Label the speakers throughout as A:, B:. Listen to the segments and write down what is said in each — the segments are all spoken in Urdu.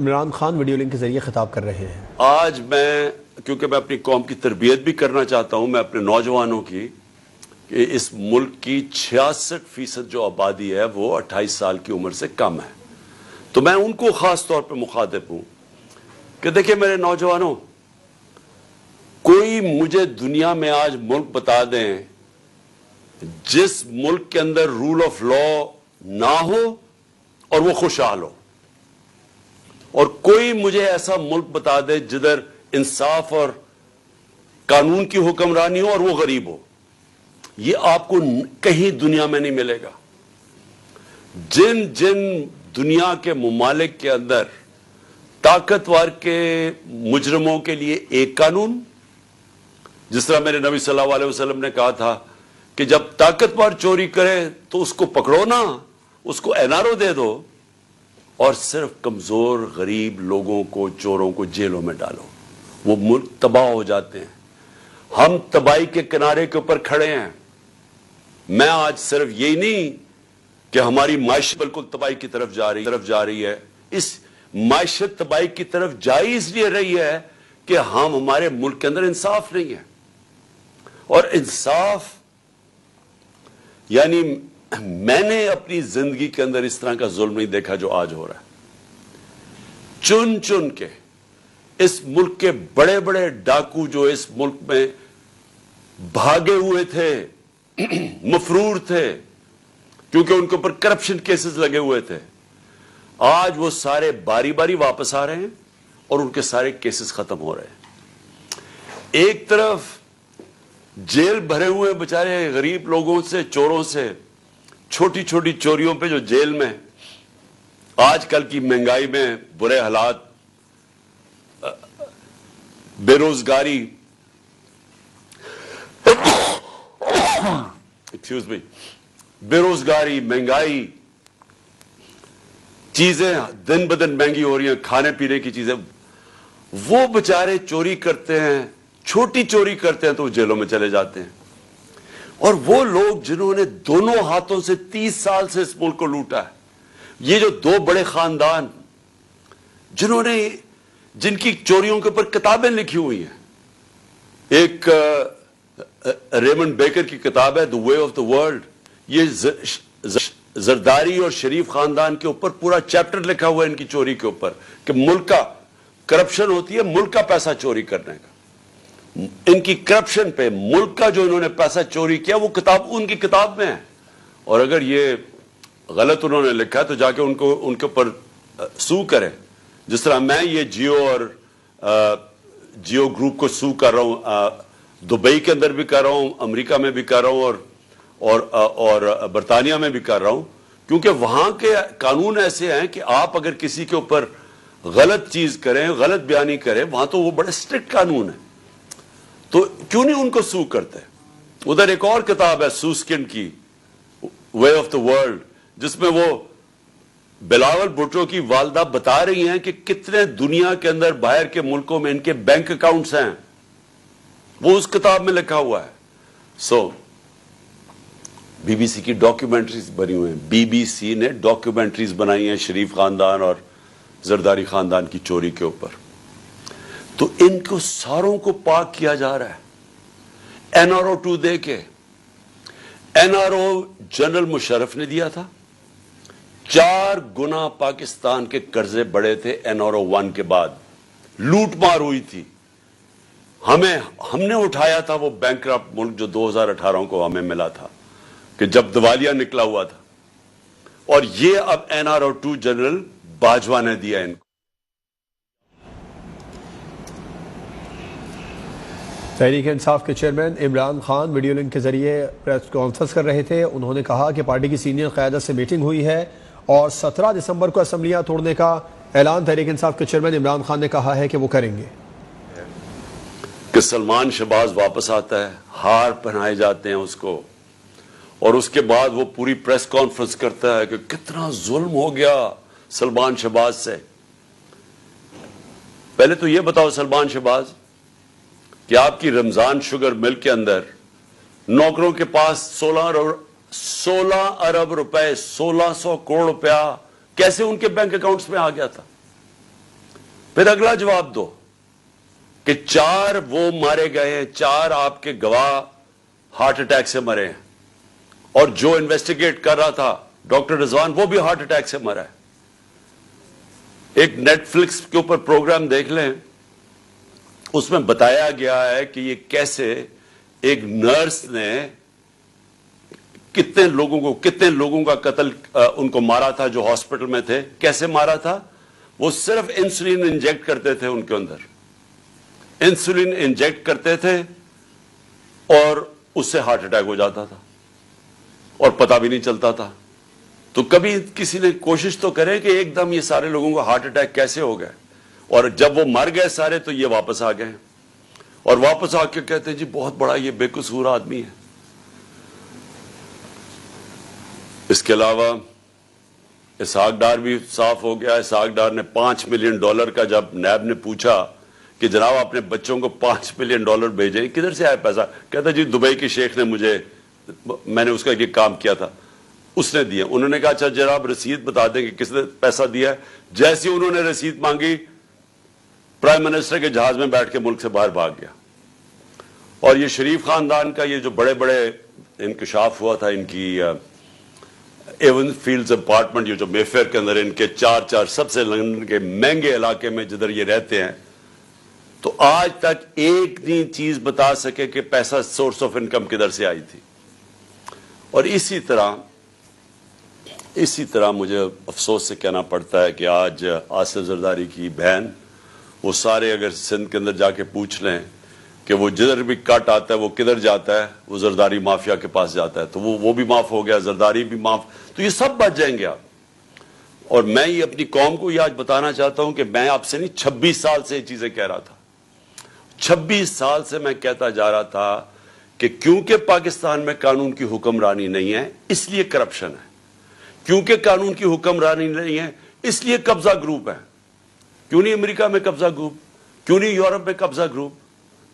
A: عمران خان ویڈیو لنک کے ذریعے خطاب کر رہے ہیں۔
B: آج میں کیونکہ میں اپنی قوم کی تربیت بھی کرنا چاہتا ہوں، میں اپنے نوجوانوں کی، کہ اس ملک کی 66% جو آبادی ہے وہ 28 سال کی عمر سے کم ہے، تو میں ان کو خاص طور پہ مخاطب ہوں کہ دیکھیں میرے نوجوانوں، کوئی مجھے دنیا میں آج ملک بتا دیں جس ملک کے اندر رول آف لا نہ ہو اور وہ خوشحال ہو، اور کوئی مجھے ایسا ملک بتا دے جدھر انصاف اور قانون کی حکمرانی ہو اور وہ غریب ہو۔ یہ آپ کو کہیں دنیا میں نہیں ملے گا۔ جن دنیا کے ممالک کے اندر طاقتور کے مجرموں کے لیے ایک قانون، جس طرح میرے نبی صلی اللہ علیہ وسلم نے کہا تھا کہ جب طاقتور چوری کرے تو اس کو پکڑو نا، اس کو این آر او دے دو، اور صرف کمزور غریب لوگوں کو، چوروں کو جیلوں میں ڈالو، وہ ملک تباہ ہو جاتے ہیں۔ ہم تباہی کے کنارے کے اوپر کھڑے ہیں۔ میں آج صرف یہی نہیں کہ ہماری معیشت بالکل تباہی کی طرف جا رہی ہے، اس معیشت تباہی کی طرف جائی اس لیے رہی ہے کہ ہمارے ملک کے اندر انصاف نہیں ہے، اور انصاف یعنی میں نے اپنی زندگی کے اندر اس طرح کا ظلم نہیں دیکھا جو آج ہو رہا ہے۔ چن چن کے اس ملک کے بڑے بڑے ڈاکو جو اس ملک میں بھاگے ہوئے تھے، مفرور تھے، کیونکہ ان کے اوپر کرپشن کیسز لگے ہوئے تھے، آج وہ سارے باری باری واپس آ رہے ہیں اور ان کے سارے کیسز ختم ہو رہے ہیں۔ ایک طرف جیل بھرے ہوئے بیچارے غریب لوگوں سے، چوروں سے، چھوٹی چھوٹی چوریوں پہ جو جیل میں، آج کل کی مہنگائی میں برے حالات، بے روزگاری، بے روزگاری، مہنگائی، چیزیں دن بدن مہنگی ہو رہی ہیں، کھانے پینے کی چیزیں، وہ بیچارے چوری کرتے ہیں، چھوٹی چوری کرتے ہیں تو وہ جیلوں میں چلے جاتے ہیں۔ اور وہ لوگ جنہوں نے دونوں ہاتھوں سے 30 سال سے اس ملک کو لوٹا ہے، یہ جو دو بڑے خاندان جنہوں نے، جن کی چوریوں کے اوپر کتابیں لکھی ہوئی ہیں، ایک ریمنڈ بیکر کی کتاب ہے The Way of the World، یہ زرداری اور شریف خاندان کے اوپر پورا چیپٹر لکھا ہوا ہے ان کی چوری کے اوپر، کہ ملک کا کرپشن ہوتی ہے ملک کا پیسہ چوری کرنے کا، ان کی کرپشن پہ ملک کا جو انہوں نے پیسہ چوری کیا وہ کتاب ان کی کتاب میں ہے۔ اور اگر یہ غلط انہوں نے لکھا تو جا کے ان کے اوپر سو کریں، جس طرح میں یہ جیو گروپ کو سو کر رہا ہوں، دبئی کے اندر بھی کر رہا ہوں، امریکہ میں بھی کر رہا ہوں، اور برطانیہ میں بھی کر رہا ہوں، کیونکہ وہاں کے قانون ایسے ہیں کہ آپ اگر کسی کے اوپر غلط چیز کریں، غلط بیانی کریں، وہاں تو وہ بڑے سٹرکٹ قانون ہیں، تو کیوں نہیں ان کو سو کرتے۔ ادھر ایک اور کتاب ہے سوسکن کی وے آف دا ورلڈ، جس میں وہ بلاول بھٹو کی والدہ بتا رہی ہیں کہ کتنے دنیا کے اندر باہر کے ملکوں میں ان کے بینک اکاؤنٹس ہیں، وہ اس کتاب میں لکھا ہوا ہے۔ بی بی سی کی ڈاکیومنٹریز بنی ہوئی ہیں، بی بی سی نے ڈاکیومنٹریز بنائی ہیں شریف خاندان اور زرداری خاندان کی چوری کے اوپر، تو ان کو ساروں کو پاک کیا جا رہا ہے این آر او 2 دے کے۔ N R O general Musharraf نے دیا تھا، 4 گنا پاکستان کے قرضے بڑے تھے این آر او 1 کے بعد، لوٹ مار ہوئی تھی، ہم نے اٹھایا تھا وہ بینکرپٹ ملک جو 2018 کو ہمیں ملا تھا کہ جب دیوالیہ نکلا ہوا تھا، اور یہ اب N R O 2 general Bajwa نے دیا ان کو۔
A: تحریک انصاف کے chairman Imran Khan video link کے ذریعے پریس کانفرنس کر رہے تھے۔ انہوں نے کہا کہ پارٹی کی سینئر قیادت سے میٹنگ ہوئی ہے اور 17 دسمبر کو اسمبلیاں توڑنے کا اعلان تحریک انصاف کے چیئرمین عمران خان نے کہا ہے کہ وہ کریں گے۔
B: کہ سلمان شہباز واپس آتا ہے، ہار پہنائے جاتے ہیں اس کو، اور اس کے بعد وہ پوری پریس کانفرنس کرتا ہے کہ کتنا ظلم ہو گیا سلمان شہباز سے۔ پہلے تو یہ بتاؤ سلمان شہباز کہ آپ کی رمضان شوگر مل کے اندر نوکروں کے پاس 16 ارب روپے، 1600 کروڑ روپیہ کیسے ان کے بینک اکاؤنٹس میں آ گیا تھا؟ پھر اگلا جواب دو کہ 4 وہ مارے گئے ہیں، 4 آپ کے گواہ ہارٹ اٹیک سے مرے ہیں، اور جو انویسٹیگیٹ کر رہا تھا ڈاکٹر رضوان وہ بھی ہارٹ اٹیک سے مرا ہے۔ ایک نیٹ فلکس کے اوپر پروگرام دیکھ لیں، اس میں بتایا گیا ہے کہ یہ کیسے ایک نرس نے کتنے لوگوں کا قتل ان کو مارا تھا جو ہاسپٹل میں تھے۔ کیسے مارا تھا؟ وہ صرف انسولین انجیکٹ کرتے تھے، ان کے اندر انسولین انجیکٹ کرتے تھے اور اس سے ہارٹ اٹیک ہو جاتا تھا اور پتہ بھی نہیں چلتا تھا۔ تو کبھی کسی نے کوشش تو کرے کہ ایک دم یہ سارے لوگوں کو ہارٹ اٹیک کیسے ہو گئے، اور جب وہ مر گئے سارے تو یہ واپس آ گئے، اور واپس آ کے کہتے ہیں جی بہت بڑا یہ بے قصور آدمی ہے۔ اس کے علاوہ اسحاق ڈار بھی صاف ہو گیا۔ اسحاق ڈار نے $5 ملین کا جب نیب نے پوچھا کہ جناب اپنے بچوں کو $5 ملین بھیجیں، کدھر سے آیا پیسہ؟ کہتا جی دبئی کے شیخ نے میں نے اس کا یہ کام کیا تھا، اس نے دیا۔ انہوں نے کہا اچھا جناب رسید بتا دیں کہ کس نے پیسہ دیا ہے۔ جیسے انہوں نے رسید مانگی، پرائم منسٹر کے جہاز میں بیٹھ کے ملک سے باہر بھاگ گیا۔ اور یہ شریف خاندان کا یہ جو بڑے بڑے انکشاف ہوا تھا، ان کی ایون فیلڈز اپارٹمنٹ جو مے فیئر کے اندر ان کے 4 سب سے لندن کے مہنگے علاقے میں جدھر یہ رہتے ہیں، تو آج تک ایک نہیں چیز بتا سکے کہ پیسہ سورس آف انکم کدھر سے آئی تھی۔ اور اسی طرح مجھے افسوس سے کہنا پڑتا ہے کہ آج آصف زرداری کی بہن، وہ سارے اگر سندھ کے اندر جا کے پوچھ لیں کہ وہ جدھر بھی کٹ آتا ہے وہ کدھر جاتا ہے، وہ زرداری مافیا کے پاس جاتا ہے، تو وہ بھی معاف ہو گیا، زرداری بھی معاف، تو یہ سب بچ جائیں گے آپ۔ اور میں یہ اپنی قوم کو یہ آج بتانا چاہتا ہوں کہ میں آپ سے نہیں 26 سال سے یہ چیزیں کہہ رہا تھا، 26 سال سے میں کہتا جا رہا تھا کہ کیونکہ پاکستان میں قانون کی حکمرانی نہیں ہے اس لیے کرپشن ہے، کیونکہ قانون کی حکمرانی نہیں ہے اس لیے قبضہ گروپ ہے۔ کیوں نہیں امریکہ میں قبضہ گروپ؟ کیوں نہیں یورپ میں قبضہ گروپ؟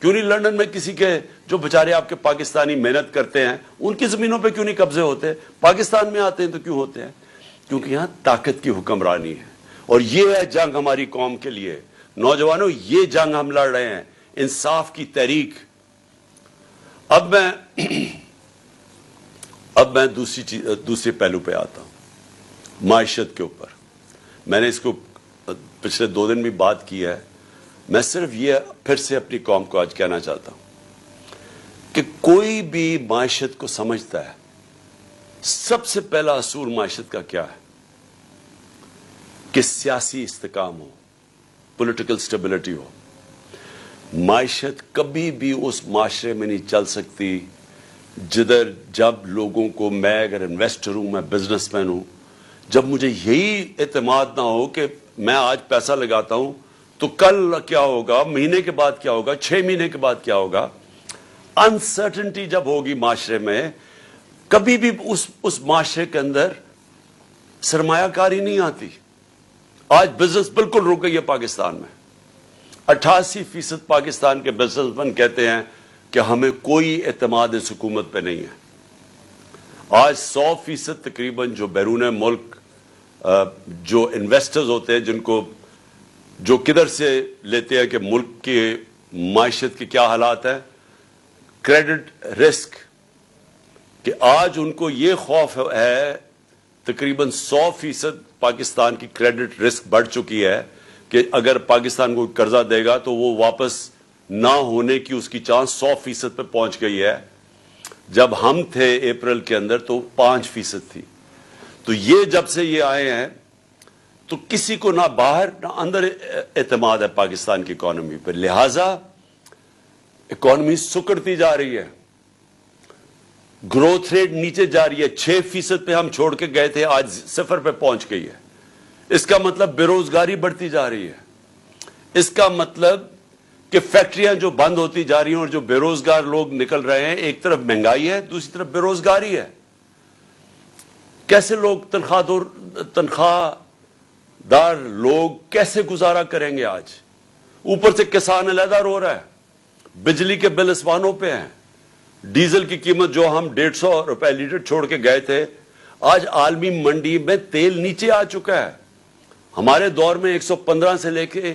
B: کیوں نہیں لندن میں کسی کے جو بچارے آپ کے پاکستانی محنت کرتے ہیں ان کی زمینوں پہ کیوں نہیں قبضے ہوتے؟ پاکستان میں آتے ہیں تو کیوں ہوتے ہیں؟ کیونکہ یہاں طاقت کی حکمرانی ہے، اور یہ ہے جنگ ہماری قوم کے لیے۔ نوجوانوں، یہ جنگ ہم لڑ رہے ہیں، انصاف کی تحریک۔ اب میں دوسری پہلو پہ آتا ہوں، معیشت کے اوپر۔ میں نے اس کو پچھلے 2 دن بھی بات کی ہے۔ میں صرف یہ پھر سے اپنی قوم کو آج کہنا چاہتا ہوں کہ کوئی بھی معیشت کو سمجھتا ہے، سب سے پہلا اصول معیشت کا کیا ہے کہ سیاسی استحکام ہو، پولیٹیکل سٹیبلٹی ہو۔ معیشت کبھی بھی اس معاشرے میں نہیں چل سکتی جدھر جب لوگوں کو، میں اگر انویسٹر ہوں، میں بزنس مین ہوں، جب مجھے یہی اعتماد نہ ہو کہ میں آج پیسہ لگاتا ہوں تو کل کیا ہوگا، مہینے کے بعد کیا ہوگا، 6 مہینے کے بعد کیا ہوگا، انسرٹنٹی جب ہوگی معاشرے میں، کبھی بھی اس معاشرے کے اندر سرمایہ کاری نہیں آتی۔ آج بزنس بالکل رک گئی ہے پاکستان میں۔ 88% پاکستان کے بزنس مین کہتے ہیں کہ ہمیں کوئی اعتماد اس حکومت پہ نہیں ہے۔ آج 100% تقریباً جو بیرون ملک جو انویسٹرز ہوتے ہیں، جن کو جو کدھر سے لیتے ہیں کہ ملک کی معیشت کے کیا حالات ہیں، کریڈٹ رسک، کہ آج ان کو یہ خوف ہے، تقریباً 100% پاکستان کی کریڈٹ رسک بڑھ چکی ہے کہ اگر پاکستان کو قرضہ دے گا تو وہ واپس نہ ہونے کی اس کی چانس 100% پہ پہنچ گئی ہے۔ جب ہم تھے اپریل کے اندر تو 5% تھی۔ تو یہ جب سے یہ آئے ہیں تو کسی کو نہ باہر نہ اندر اعتماد ہے پاکستان کی اکانومی پر، لہذا اکانومی سکڑتی جا رہی ہے، گروتھ ریٹ نیچے جا رہی ہے۔ 6% پہ ہم چھوڑ کے گئے تھے، آج 0 پہ پہنچ گئی ہے۔ اس کا مطلب بے روزگاری بڑھتی جا رہی ہے۔ اس کا مطلب کہ فیکٹریاں جو بند ہوتی جا رہی ہیں اور جو بے روزگار لوگ نکل رہے ہیں، ایک طرف مہنگائی ہے، دوسری طرف بے روزگاری ہے۔ کیسے لوگ تنخواہ دار لوگ کیسے گزارا کریں گے آج؟ اوپر سے کسان علیحدہ رو رہا ہے، بجلی کے بل اسمانوں پہ ہیں، ڈیزل کی قیمت جو ہم 150 روپے لیٹر چھوڑ کے گئے تھے، آج عالمی منڈی میں تیل نیچے آ چکا ہے۔ ہمارے دور میں 115 سے لے کے